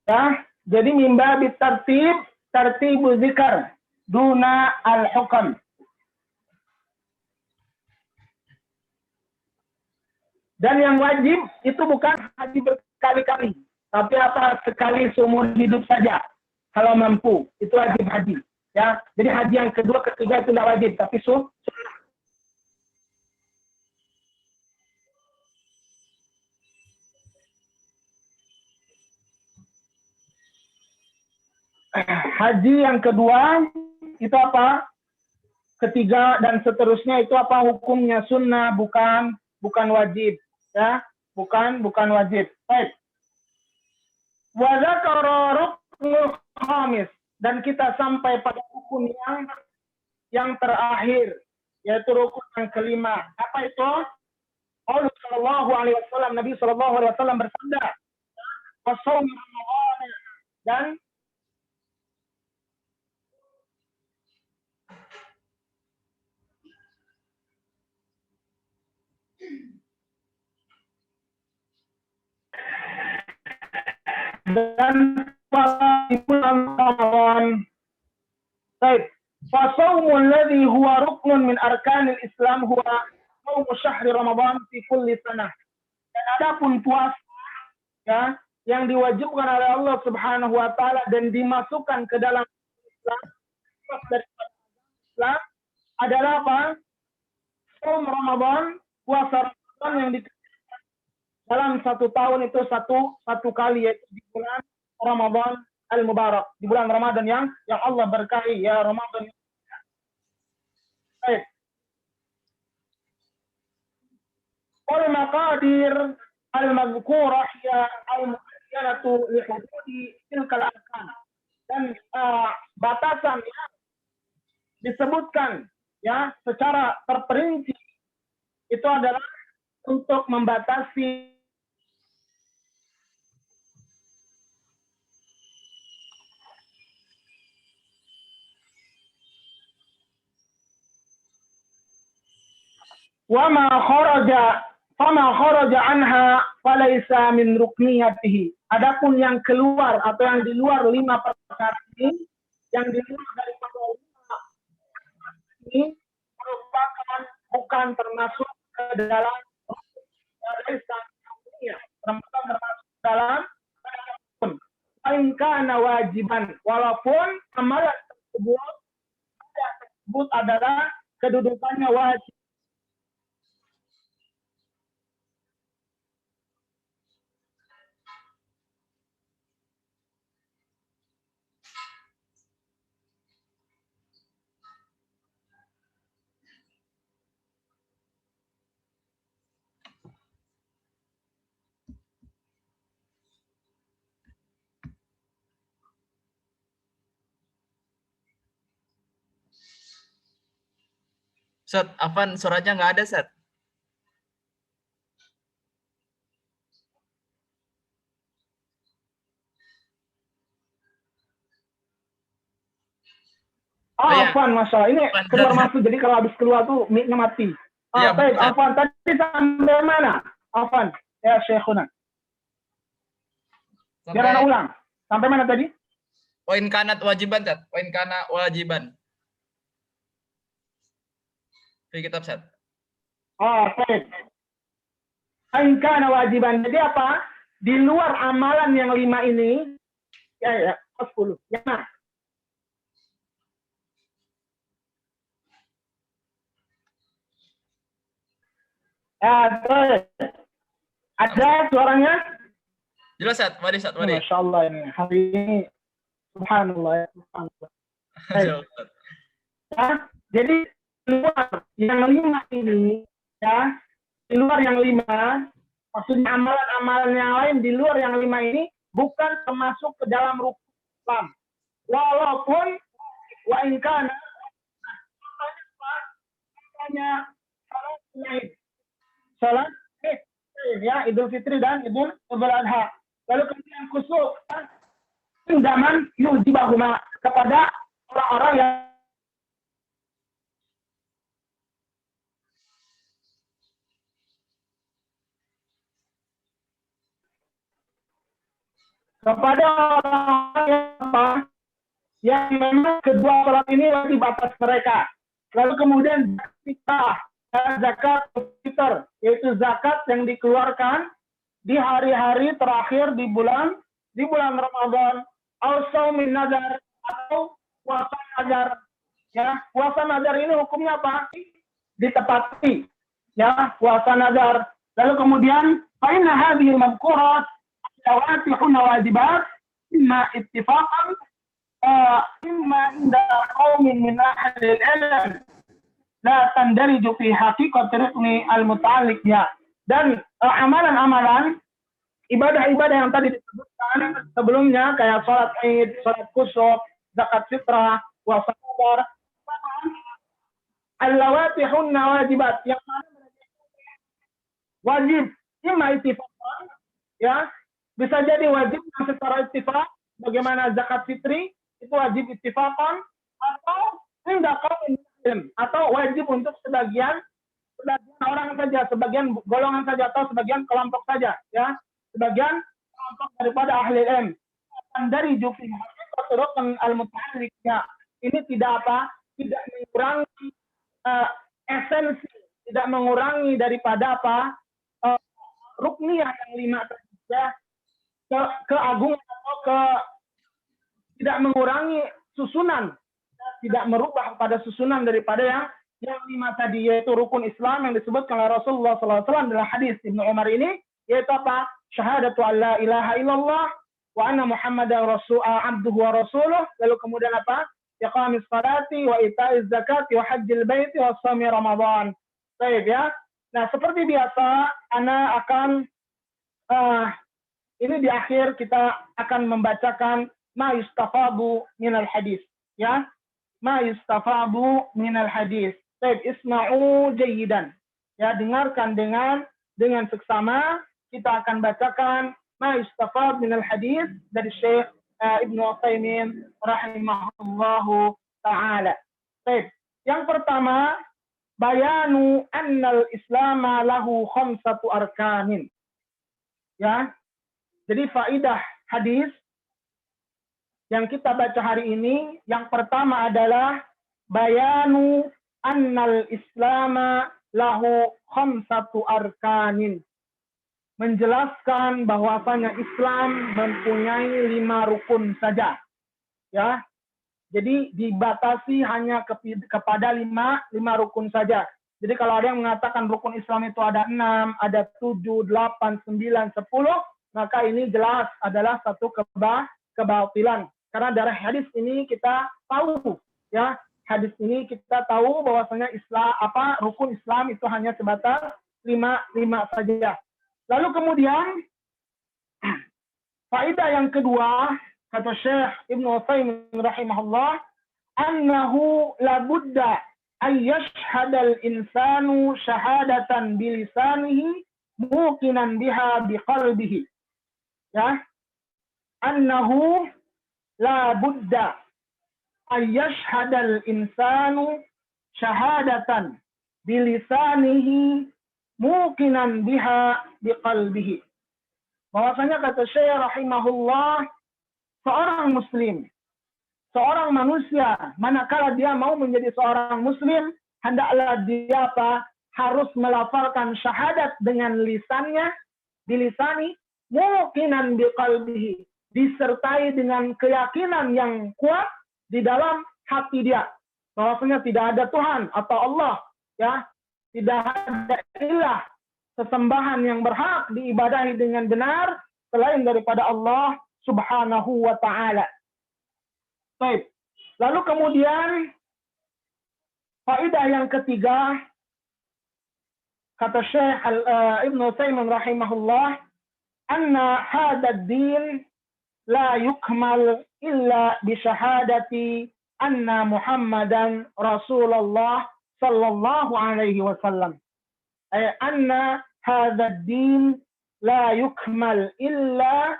Ya, jadi mimba tertib zikr duna al-hukam. Dan yang wajib itu bukan haji berkali-kali, tapi apa sekali seumur hidup saja. Kalau mampu, itu wajib haji. Ya, jadi haji yang kedua, ketiga itu tidak wajib, tapi sunnah. Haji yang kedua itu apa? Ketiga dan seterusnya itu apa hukumnya? Sunnah, bukan wajib, ya, bukan wajib. Baik. Wa dzakara ruknul khamis, dan kita sampai pada rukun yang terakhir, yaitu rukun yang kelima. Apa itu? Allah Shallallahu Alaihi Wasallam, Nabi Shallallahu Alaihi Wasallam bersabda, "Wassaum Ramadan," dan pada bulan Ramadan. Baik. Fasaumul ladzi huwa ruknun min arkanil Islam huwa shaum syahri Ramadan fi kulli sanah. Dan adapun puasa, ya, yang diwajibkan oleh Allah Subhanahu wa taala dan dimasukkan ke dalam Islam, dari Islam adalah apa? Shaum Ramadan, puasa Ramadan yang dalam satu tahun itu satu kali, yaitu di bulan Ramadan al-Mubarak, di bulan Ramadan yang Allah berkahi, ya Ramadan. Baik. Wal maqadir al-mazkurah ya al-muayyanatu li hududi tilkal arkan. Dan batasan yang disebutkan, ya, secara terperinci itu adalah untuk membatasi fama kharaja anha falaysa min rukniyatihi. Adapun yang keluar atau yang di luar 5 perkara ini, yang di luar daripada 5 ini merupakan bukan termasuk ke dalam termasuk dalam kana wajiban, walaupun amalan tersebut adalah kedudukannya wajib. Sat, Afan suaranya nggak ada, Sat. Afan, masalah ini keluar masuk, jadi kalau habis keluar tuh mic-nya mati. Baik, Afan, tadi sampai mana? Afan, ya Syekhuna. Biar anak ulang. Sampai mana tadi? Poin kanat wajiban, Sat. Poin kana wajiban. Di kitab, Sat. Baik. Poin kana wajiban. Jadi apa? Di luar amalan yang 5 ini, ya 10. Ya, nah. Ada suaranya? Jelas, Sat. Mari, Sat. Mari. Masya Allah ini. Hari ini, subhanallah. Ya, jadi luar yang 5 ini, ya, di luar yang 5, maksudnya amalan-amalan yang lain di luar yang 5 ini bukan termasuk ke dalam rukun Islam. Walaupun wa in kana salat ya Idul Fitri dan Idul Adha. Lalu kemudian kusuk, zaman yujibahuma, kepada orang-orang yang kepada orang-orang yang memang kedua salat ini wajib atas mereka. Lalu kemudian zakat fitr, yaitu zakat yang dikeluarkan di hari-hari terakhir di bulan Ramadan, atau min nazar, atau puasa nazar. Ya, puasa nazar ini hukumnya apa? Ditepati. Ya, puasa nazar. Lalu kemudian fa inna hadhihi al-madhkurat lawatihun wajibat imma ittifaqan imma inda qaumin min ahli al-ilm la tandariju fi haqiqat rukni al-muta'alliq ya. Dan amalan-amalan ibadah-ibadah yang tadi disebutkan sebelumnya kayak sholat Id, sholat kusuf, zakat fitrah, puasa nazar, al-lawatihun wajibat yang wajib imma ittifaqan ya. Bisa jadi wajib secara ittifaq, bagaimana zakat fitri itu wajib ittifaqan, atau inda qaulin atau wajib untuk sebagian orang saja, sebagian golongan saja, atau sebagian kelompok saja, ya, sebagian kelompok daripada ahli ilm. Dari jufi rukun al-muta'alliq ya, ini tidak mengurangi esensi, tidak mengurangi daripada rukniyah yang 5 saja, keagungan atau tidak mengurangi susunan, tidak merubah pada susunan daripada yang 5 tadi, yaitu rukun Islam yang disebutkan oleh Rasulullah SAW dalam hadis Ibnu Umar ini, yaitu apa? Syahadatu an la ilaha illallah wa anna Muhammadar abduhu wa rasuluh. Lalu kemudian apa? Iqamis salati wa ita'iz zakati wa hajjil baiti wa shaumi Ramadan. Baik ya. Nah, seperti biasa ana akan ini di akhir kita akan membacakan ma yustafadu minal hadis, ya. Ma yustafadu minal hadis. Baik, isma'u jayyidan. Ya, dengarkan dengan seksama. Kita akan bacakan ma yustafadu minal hadis dari Syekh Ibnu Utsaimin rahimahullahu taala. Baik, yang pertama, bayanu annal islama lahu khamsatu arkanin. Ya. Jadi faidah hadis yang kita baca hari ini, yang pertama adalah bayanu annal islama lahu khamsatu arkanin. Menjelaskan bahwasanya Islam mempunyai 5 rukun saja. Ya. Jadi dibatasi hanya kepada 5 rukun saja. Jadi kalau ada yang mengatakan rukun Islam itu ada 6, ada 7, 8, 9, 10, maka ini jelas adalah satu kebatilan. Karena dari hadis ini kita tahu, ya, hadis ini kita tahu bahwasanya rukun Islam itu hanya sebatas 5 saja. Lalu kemudian faedah yang kedua, kata Syekh Ibnu Utsaimin rahimahullah, annahu la budda ay yashhadal insanu syahadatan bilisanihi muqinan biha biqalbihi. Ya, annahu la budda ay yashhadal insanu syahadatan bilisanihi muqinan biha biqalbihi. Bahwasanya kata Syekh rahimahullah, seorang muslim, seorang manusia, manakala dia mau menjadi seorang muslim, hendaklah dia harus melafalkan syahadat dengan lisannya, bilisani, muqinan biqalbihi, disertai dengan keyakinan yang kuat di dalam hati dia, bahwasanya tidak ada Tuhan atau Allah, ya, tidak ada ilah sesembahan yang berhak diibadahi dengan benar selain daripada Allah Subhanahu wa ta'ala. Baik. Lalu kemudian faedah yang ketiga, kata Syekh Ibnu Utsaimin rahimahullah, anna hadad din la yukmal illa bi syahadati anna Muhammadan Rasulullah sallallahu alaihi wasallam. Ay anna hadad din la yukmal illa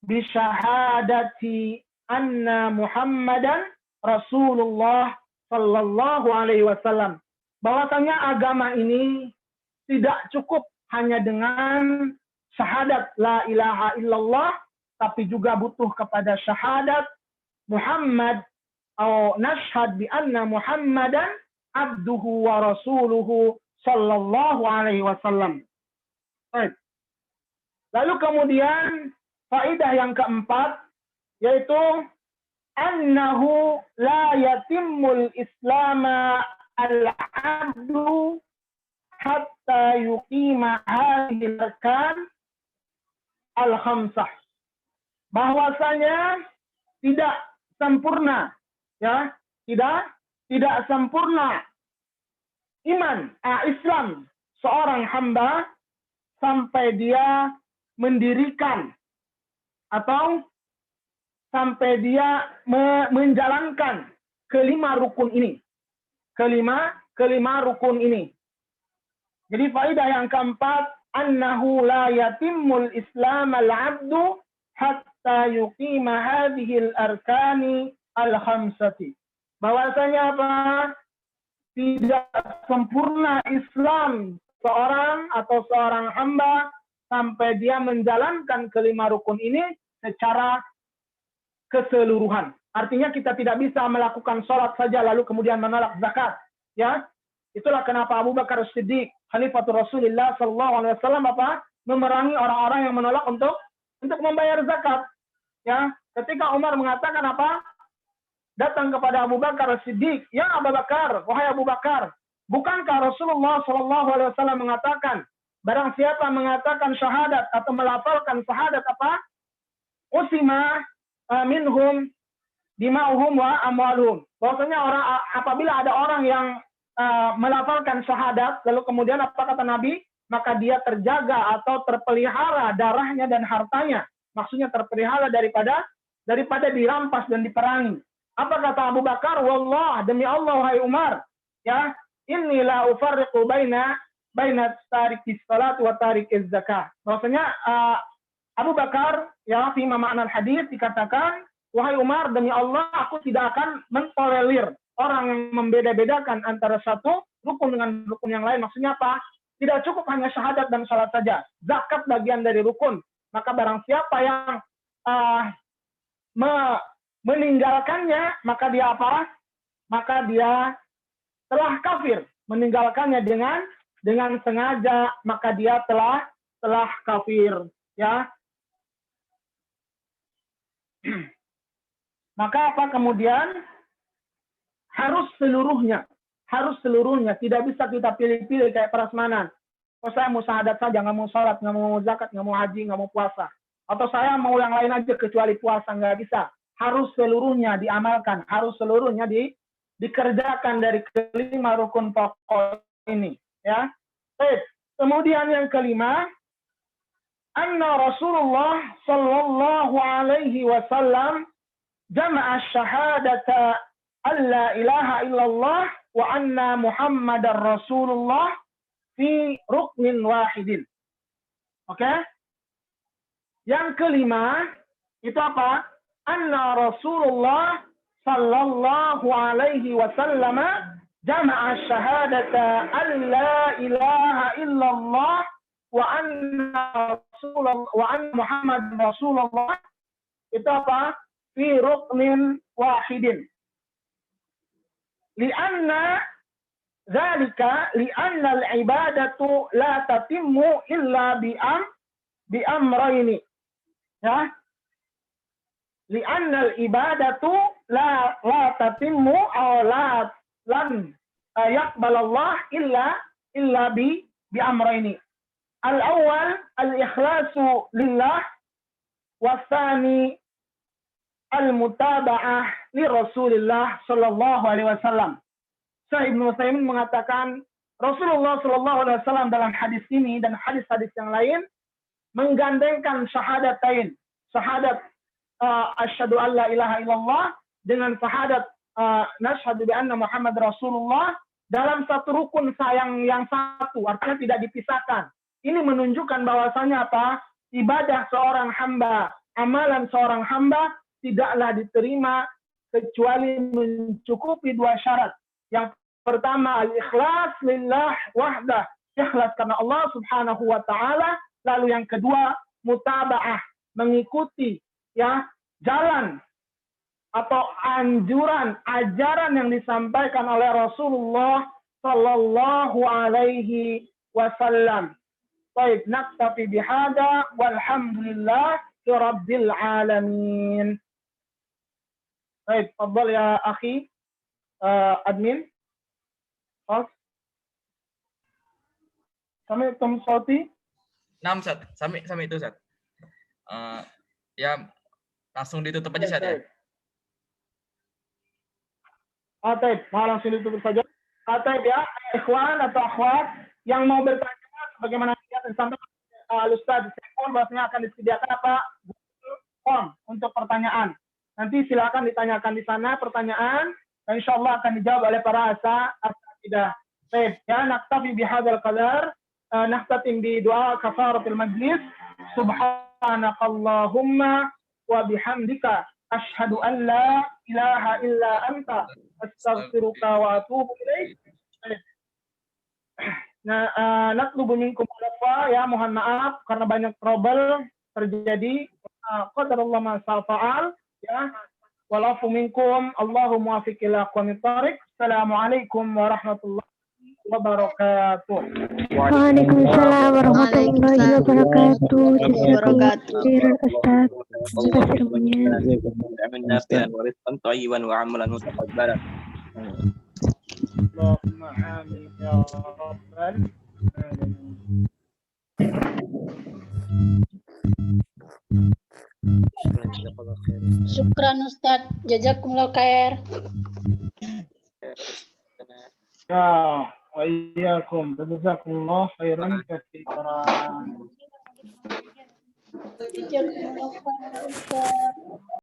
bisyahadati anna Muhammadan Rasulullah sallallahu alaihi wasallam. Bahwasanya agama ini tidak cukup hanya dengan syahadat la ilaha illallah, tapi juga butuh kepada syahadat Muhammad atau nashhad bi anna Muhammadan abduhu wa rasuluhu sallallahu alaihi wasallam. Baik. Lalu kemudian faedah yang keempat yaitu annahu la yatimmul islama al-'abdu hatta yuqima hadhil arkan al-khamsah. Bahwasanya tidak sempurna, ya, tidak sempurna iman Islam seorang hamba sampai dia mendirikan atau sampai dia menjalankan kelima rukun ini. Kelima rukun ini. Jadi faedah yang keempat, annahu la yatimmul islam al-'abdu hatta yuqima hadhil arkani al-khamsati. Bahwasanya apa? Tidak sempurna Islam seorang hamba sampai dia menjalankan kelima rukun ini secara keseluruhan. Artinya kita tidak bisa melakukan sholat saja lalu kemudian menolak zakat, ya. Itulah kenapa Abu Bakar As-Siddiq, Khalifatul Rasulullah sallallahu alaihi wasallam memerangi orang-orang yang menolak untuk membayar zakat, ya. Ketika Umar mengatakan datang kepada Abu Bakar As-Siddiq, "Ya Abu Bakar, wahai Abu Bakar, bukankah Rasulullah sallallahu alaihi wasallam mengatakan, barang siapa mengatakan syahadat atau melafalkan syahadat usima minhum dima'uhum wa amwaluhum." Bahwasanya apabila ada orang yang melafalkan syahadat, lalu kemudian apa kata Nabi? Maka dia terjaga atau terpelihara darahnya dan hartanya. Maksudnya terpelihara daripada dirampas dan diperangi. Apa kata Abu Bakar? Wallah, demi Allah, wahai Umar, ya, inni la ufarriqu baina tarikis salat wa tarikiz zakah. Bahwasanya Abu Bakar, ya, fi ma'na al-hadis dikatakan, wahai Umar, demi Allah, aku tidak akan mentolerir orang yang membeda-bedakan antara satu rukun dengan rukun yang lain. Maksudnya apa? Tidak cukup hanya syahadat dan salat saja. Zakat bagian dari rukun. Maka barang siapa yang meninggalkannya, maka dia apa? Maka dia telah kafir. Meninggalkannya dengan sengaja, maka dia telah kafir, ya. Maka apa kemudian? Harus seluruhnya, tidak bisa kita pilih-pilih kayak prasmanan. Oh, saya mau syahadat saja, nggak mau sholat, nggak mau zakat, nggak mau haji, nggak mau puasa. Atau saya mau yang lain aja kecuali puasa, nggak bisa. Harus seluruhnya diamalkan, harus seluruhnya dikerjakan dari kelima rukun pokok ini, ya. Baik. Kemudian yang kelima, anna Rasulullah sallallahu alaihi wasallam jama'a syahadata alla ilaha illallah wa anna Muhammadar Rasulullah fi ruknin wahidin. Oke? Yang kelima itu apa? Anna Rasulullah sallallahu alaihi wasallam jama'a syahadata alla ilaha illallah wa anna Muhammad Rasulullah itu apa? Fi ruknin wahidin. Lianna al-ibadatu la tatimmu illa bi amrayni. Ya. Lianna al-ibadatu la tatimmu aw lan yaqbalallah illa bi amrayni. Al-awwal al-ikhlasu lillah wa tsani al-mutaba'ah li Rasulillah sallallahu alaihi wasallam. Syekh Ibnu Utsaimin mengatakan Rasulullah sallallahu alaihi wasallam dalam hadis ini dan hadis-hadis yang lain menggandengkan syahadatain, syahadat asyhadu an la ilaha illallah dengan syahadat nashhadu bi anna Muhammad Rasulullah dalam satu rukun yang satu, artinya tidak dipisahkan. Ini menunjukkan bahwasanya apa? Ibadah seorang hamba amalan seorang hamba tidaklah diterima kecuali mencukupi 2 syarat. Yang pertama al-ikhlas lillah wahdah, ikhlas karena Allah Subhanahu wa taala. Lalu yang kedua mutaba'ah, mengikuti ya jalan atau anjuran, ajaran yang disampaikan oleh Rasulullah sallallahu alaihi wasallam. Baik, naktafi bihada walhamdulillah rabbil alamin. Baik, tafadhal ya akhi admin. Kami sauti. Nam Ustaz, sami itu Ustaz. Ya langsung ditutup aja Ustaz ya. Baik, langsung ditutup saja. Baik ya, ikhwan atau akhwat yang mau bertanya bagaimana yang disampaikan Ustaz Saiful, bahwasanya akan disediakan form untuk pertanyaan. Nanti silakan ditanyakan di sana pertanyaan dan insyaallah akan dijawab oleh para asatidzah. Baik, ya naktafi bihadzal qadar. Nahtatim bi doa kafaratul majlis. Subhanakallahumma wa bihamdika asyhadu an la ilaha illa anta astaghfiruka wa atubu ilaik. Natlubu minkum alafa, ya mohon maaf karena banyak trouble terjadi. Qadarullah ma sa'al ya. Walafu minkum Allahu muwaffiq ila aqwamit thariq. Assalamualaikum warahmatullahi wabarakatuh. Waalaikumsalam warahmatullahi wabarakatuh. Jazakallahu Ustaz atas ilmunya. Allahumma amin ya rabbal alamin. Syukran Ustaz, jazakumullah khair. Ya, wa iyyakum. Jazakumullah khairan katsiran. Jazakumullah khair Ustaz.